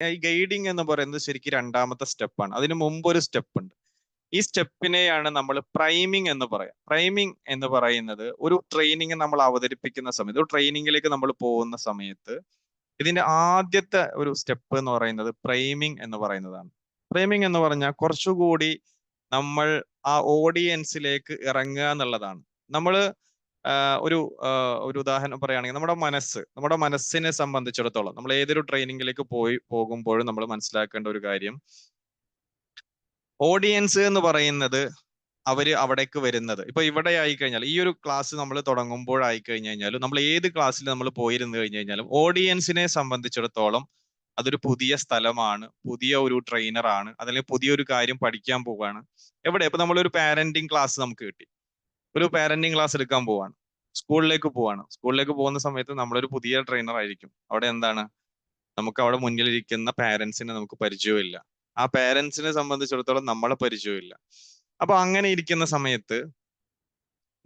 ഈ ഗൈഡിങ് എന്ന് പറയുന്നത് ശരിക്കും രണ്ടാമത്തെ സ്റ്റെപ്പാണ്. അതിന് മുമ്പ് ഒരു സ്റ്റെപ്പ് ഉണ്ട്. ഈ സ്റ്റെപ്പിനെയാണ് നമ്മൾ പ്രൈമിംഗ് എന്ന് പറയാം. പ്രൈമിംഗ് എന്ന് പറയുന്നത് ഒരു ട്രെയിനിങ് നമ്മൾ അവതരിപ്പിക്കുന്ന സമയത്ത്, ഒരു ട്രെയിനിങ്ങിലേക്ക് നമ്മൾ പോകുന്ന സമയത്ത് ഇതിന്റെ ആദ്യത്തെ ഒരു സ്റ്റെപ്പ് എന്ന് പറയുന്നത് പ്രൈമിംഗ് എന്ന് പറയുന്നതാണ്. പ്രൈമിംഗ് എന്ന് പറഞ്ഞാൽ കുറച്ചുകൂടി നമ്മൾ ആ ഓഡിയൻസിലേക്ക് ഇറങ്ങുക എന്നുള്ളതാണ്. നമ്മൾ ഒരു ഒരു ഉദാഹരണം പറയുകയാണെങ്കിൽ നമ്മുടെ മനസ്സിനെ സംബന്ധിച്ചിടത്തോളം നമ്മൾ ഏതൊരു ട്രെയിനിങ്ങിലേക്ക് പോകുമ്പോഴും നമ്മൾ മനസ്സിലാക്കേണ്ട ഒരു കാര്യം, ഓഡിയൻസ് എന്ന് പറയുന്നത് അവര് അവിടേക്ക് വരുന്നത് ഇപ്പൊ ഇവിടെ ആയി കഴിഞ്ഞാൽ, ഈ ഒരു ക്ലാസ് നമ്മൾ തുടങ്ങുമ്പോഴായി കഴിഞ്ഞു കഴിഞ്ഞാലും, നമ്മൾ ഏത് ക്ലാസ്സിൽ നമ്മൾ പോയിരുന്നു കഴിഞ്ഞു കഴിഞ്ഞാലും ഓഡിയൻസിനെ സംബന്ധിച്ചിടത്തോളം അതൊരു പുതിയ സ്ഥലമാണ്, പുതിയ ഒരു ട്രെയിനറാണ്, അതല്ലെങ്കിൽ പുതിയൊരു കാര്യം പഠിക്കാൻ പോവാണ്. എവിടെ ഇപ്പൊ നമ്മളൊരു പാരന്റിങ് ക്ലാസ് നമുക്ക് കിട്ടി, ഒരു പാരന്റിങ് ക്ലാസ് എടുക്കാൻ പോവാണ്, സ്കൂളിലേക്ക് പോവാണ്. സ്കൂളിലേക്ക് പോകുന്ന സമയത്ത് നമ്മളൊരു പുതിയ ട്രെയിനർ ആയിരിക്കും. അവിടെ എന്താണ്, നമുക്ക് അവിടെ മുന്നിലിരിക്കുന്ന പാരന്റ്സിനെ നമുക്ക് പരിചയമില്ല, ആ പാരന്റ്സിനെ സംബന്ധിച്ചിടത്തോളം നമ്മളെ പരിചയമില്ല. അപ്പൊ അങ്ങനെ ഇരിക്കുന്ന സമയത്ത്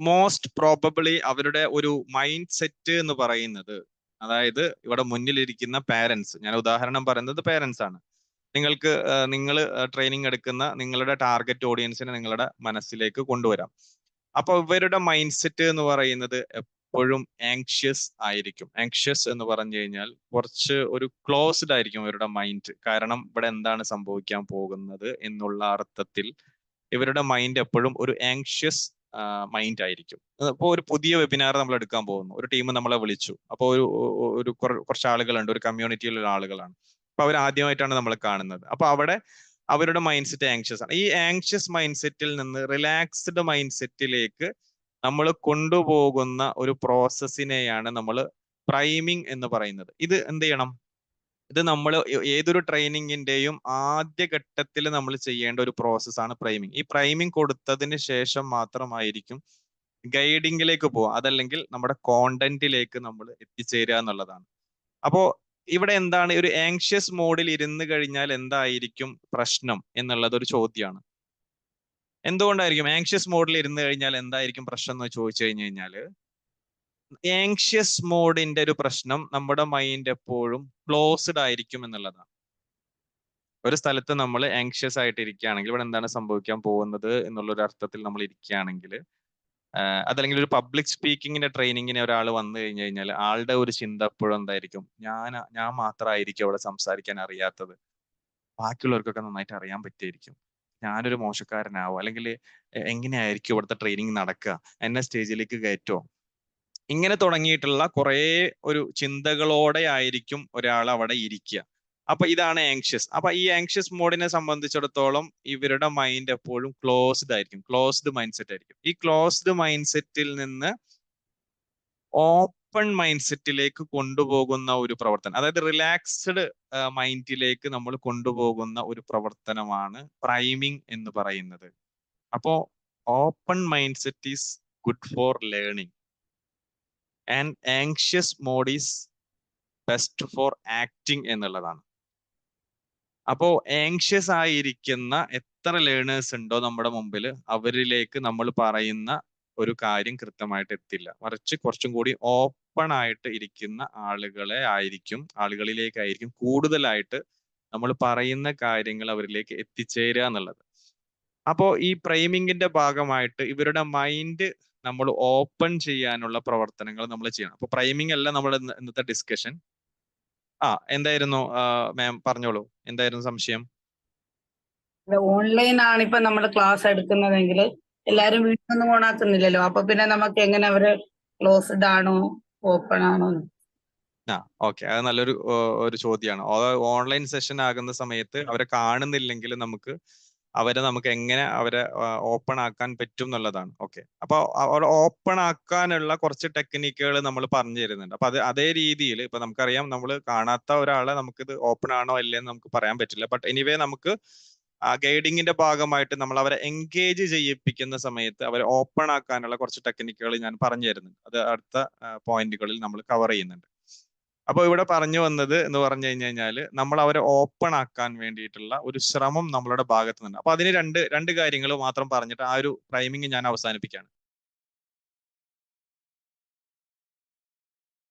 മോസ്റ്റ് പ്രോബബിളി അവരുടെ ഒരു മൈൻഡ് സെറ്റ് എന്ന് പറയുന്നത്, അതായത് ഇവിടെ മുന്നിലിരിക്കുന്ന പാരന്റ്സ്, ഞാൻ ഉദാഹരണം പറയുന്നത് പാരന്റ്സ് ആണ്, നിങ്ങൾ ട്രെയിനിങ് എടുക്കുന്ന നിങ്ങളുടെ ടാർഗറ്റ് ഓഡിയൻസിനെ നിങ്ങളുടെ മനസ്സിലേക്ക് കൊണ്ടുവരാം. അപ്പൊ ഇവരുടെ മൈൻഡ് സെറ്റ് എന്ന് പറയുന്നത് എപ്പോഴും ആങ്ഷ്യസ് ആയിരിക്കും. ആങ്ഷ്യസ് എന്ന് പറഞ്ഞു കഴിഞ്ഞാൽ കുറച്ച് ഒരു ക്ലോസ്ഡ് ആയിരിക്കും ഇവരുടെ മൈൻഡ്. കാരണം ഇവിടെ എന്താണ് സംഭവിക്കാൻ പോകുന്നത് എന്നുള്ള അർത്ഥത്തിൽ ഇവരുടെ മൈൻഡ് എപ്പോഴും ഒരു ആങ്ഷ്യസ് മൈൻഡ് ആയിരിക്കും. അപ്പോൾ ഒരു പുതിയ വെബിനാർ നമ്മൾ എടുക്കാൻ പോകുന്നു, ഒരു ടീം നമ്മളെ വിളിച്ചു, അപ്പോൾ കുറച്ച് ആളുകളുണ്ട്, ഒരു കമ്മ്യൂണിറ്റിയിലുള്ള ആളുകളാണ്. അപ്പൊ അവർ ആദ്യമായിട്ടാണ് നമ്മൾ കാണുന്നത്. അപ്പൊ അവിടെ അവരുടെ മൈൻഡ് സെറ്റ് ആങ്ഷ്യസ് ആണ്. ഈ ആങ്ഷ്യസ് മൈൻഡ് സെറ്റിൽ നിന്ന് റിലാക്സ്ഡ് മൈൻഡ് സെറ്റിലേക്ക് നമ്മൾ കൊണ്ടുപോകുന്ന ഒരു പ്രോസസ്സിനെയാണ് നമ്മൾ പ്രൈമിംഗ് എന്ന് പറയുന്നത്. ഇത് എന്ത് ചെയ്യണം, ഇത് നമ്മൾ ഏതൊരു ട്രെയിനിങ്ങിന്റെയും ആദ്യ ഘട്ടത്തിൽ നമ്മൾ ചെയ്യേണ്ട ഒരു പ്രോസസ്സാണ് പ്രൈമിംഗ്. ഈ പ്രൈമിംഗ് കൊടുത്തതിന് ശേഷം മാത്രമായിരിക്കും ഗൈഡിങ്ങിലേക്ക് പോവുക, അതല്ലെങ്കിൽ നമ്മുടെ കോണ്ടന്റിലേക്ക് നമ്മൾ എത്തിച്ചേരുക എന്നുള്ളതാണ്. അപ്പോ ഇവിടെ എന്താണ്, ഒരു ആങ്ഷ്യസ് മോഡിൽ ഇരുന്ന് കഴിഞ്ഞാൽ എന്തായിരിക്കും പ്രശ്നം എന്നുള്ളത് ഒരു ചോദ്യമാണ്. എന്തുകൊണ്ടായിരിക്കും ആങ്ഷ്യസ് മോഡിൽ ഇരുന്ന് കഴിഞ്ഞാൽ എന്തായിരിക്കും പ്രശ്നം എന്ന് ചോദിച്ചു കഴിഞ്ഞു കഴിഞ്ഞാല്, ആങ്ഷ്യസ് മോഡിന്റെ ഒരു പ്രശ്നം നമ്മുടെ മൈൻഡ് എപ്പോഴും ക്ലോസ്ഡ് ആയിരിക്കും എന്നുള്ളതാണ്. ഒരു സ്ഥലത്ത് നമ്മൾ ആങ്ഷ്യസ് ആയിട്ട് ഇരിക്കുകയാണെങ്കിൽ ഇവിടെ എന്താണ് സംഭവിക്കാൻ പോകുന്നത് എന്നുള്ള ഒരു അർത്ഥത്തിൽ നമ്മൾ ഇരിക്കുകയാണെങ്കിൽ, അതല്ലെങ്കിൽ ഒരു പബ്ലിക് സ്പീക്കിങ്ങിന്റെ ട്രെയിനിങ്ങിന് ഒരാൾ വന്നു കഴിഞ്ഞു കഴിഞ്ഞാൽ ആളുടെ ഒരു ചിന്ത എപ്പോഴും എന്തായിരിക്കും, ഞാൻ മാത്രമായിരിക്കും അവിടെ സംസാരിക്കാൻ അറിയാത്തത്, ബാക്കിയുള്ളവർക്കൊക്കെ നന്നായിട്ട് അറിയാൻ പറ്റിയിരിക്കും, ഞാനൊരു മോശക്കാരനാവോ, അല്ലെങ്കിൽ എങ്ങനെയായിരിക്കും ഇവിടുത്തെ ട്രെയിനിങ് നടക്കുക, എന്നെ സ്റ്റേജിലേക്ക് കയറ്റോ, ഇങ്ങനെ തുടങ്ങിയിട്ടുള്ള കുറെ ഒരു ചിന്തകളോടെ ആയിരിക്കും ഒരാൾ അവിടെ ഇരിക്കുക. അപ്പൊ ഇതാണ് ആങ്ഷ്യസ്. അപ്പൊ ഈ ആങ്ഷ്യസ് മോഡിനെ സംബന്ധിച്ചിടത്തോളം ഇവരുടെ മൈൻഡ് എപ്പോഴും ക്ലോസ്ഡ് ആയിരിക്കും, ക്ലോസ്ഡ് മൈൻഡ് സെറ്റ് ആയിരിക്കും. ഈ ക്ലോസ്ഡ് മൈൻഡ് സെറ്റിൽ നിന്ന് ഓപ്പൺ മൈൻഡ് സെറ്റിലേക്ക് കൊണ്ടുപോകുന്ന ഒരു പ്രവർത്തനം, അതായത് റിലാക്സ്ഡ് മൈൻഡിലേക്ക് നമ്മൾ കൊണ്ടുപോകുന്ന ഒരു പ്രവർത്തനമാണ് പ്രൈമിംഗ് എന്ന് പറയുന്നത്. അപ്പോ open mind set is good for learning and anxious mode is best for acting എന്നുള്ളതാണ്. അപ്പോ ആങ്ഷ്യസ് ആയിരിക്കുന്ന എത്ര ലേണേഴ്സ് ഉണ്ടോ നമ്മുടെ മുമ്പിൽ, അവരിലേക്ക് നമ്മൾ പറയുന്ന ഒരു കാര്യം കൃത്യമായിട്ട് എത്തില്ല. മറിച്ച് കുറച്ചും കൂടി ഓപ്പൺ ആയിട്ട് ഇരിക്കുന്ന ആളുകളിലേക്കായിരിക്കും കൂടുതലായിട്ട് നമ്മൾ പറയുന്ന കാര്യങ്ങൾ അവരിലേക്ക് എത്തിച്ചേരുക എന്നുള്ളത്. അപ്പോ ഈ പ്രൈമിങ്ങിന്റെ ഭാഗമായിട്ട് ഇവരുടെ മൈൻഡ് നമ്മൾ ഓപ്പൺ ചെയ്യാനുള്ള പ്രവർത്തനങ്ങൾ നമ്മൾ ചെയ്യണം. അപ്പൊ പ്രൈമിംഗ് അല്ല നമ്മുടെ ഇന്നത്തെ ഡിസ്കഷൻ. എന്തായിരുന്നു മാം, പറഞ്ഞോളൂ, എന്തായിരുന്നു സംശയം? ഓൺലൈൻ ആണ് ഇപ്പൊ നമ്മൾ ക്ലാസ് എടുക്കുന്നതെങ്കിൽ എല്ലാരും വീട്ടിലൊന്നും ഓണാക്കുന്നില്ലല്ലോ, അപ്പൊ പിന്നെ നമുക്ക് എങ്ങനെ അവര് ക്ലോസ്ഡ് ആണോ ഓപ്പൺ ആണോ? ഓക്കെ, അത് നല്ലൊരു ഒരു ചോദ്യമാണ്. ഓൺലൈൻ സെഷൻ ആകുന്ന സമയത്ത് അവരെ കാണുന്നില്ലെങ്കിൽ നമുക്ക് എങ്ങനെ അവരെ ഓപ്പൺ ആക്കാൻ പറ്റും എന്നുള്ളതാണ്. ഓക്കെ, അപ്പൊ അവിടെ ഓപ്പൺ ആക്കാനുള്ള കുറച്ച് ടെക്നിക്കുകൾ നമ്മൾ പറഞ്ഞു തരുന്നുണ്ട്. അപ്പൊ അതേ രീതിയിൽ ഇപ്പൊ നമുക്കറിയാം, നമ്മൾ കാണാത്ത ഒരാളെ നമുക്കിത് ഓപ്പൺ ആണോ അല്ലേന്ന് നമുക്ക് പറയാൻ പറ്റില്ല. ബട്ട് എനിവേ നമുക്ക് ഗൈഡിങ്ങിന്റെ ഭാഗമായിട്ട് നമ്മൾ അവരെ എൻഗേജ് ചെയ്യിപ്പിക്കുന്ന സമയത്ത് അവരെ ഓപ്പൺ ആക്കാനുള്ള കുറച്ച് ടെക്നിക്കുകൾ ഞാൻ പറഞ്ഞു തരുന്നുണ്ട്. അത് അടുത്ത പോയിന്റുകളിൽ നമ്മൾ കവർ ചെയ്യുന്നുണ്ട്. അപ്പോൾ ഇവിടെ പറഞ്ഞു വന്നത് എന്ന് പറഞ്ഞു കഴിഞ്ഞാൽ, നമ്മൾ അവരെ ഓപ്പൺ ആക്കാൻ വേണ്ടിയിട്ടുള്ള ഒരു ശ്രമം നമ്മളുടെ ഭാഗത്ത് നിന്ന്. അപ്പൊ അതിന് രണ്ട് കാര്യങ്ങൾ മാത്രം പറഞ്ഞിട്ട് ആ ഒരു പ്രൈമിംഗ് ഞാൻ അവസാനിപ്പിക്കുകയാണ്.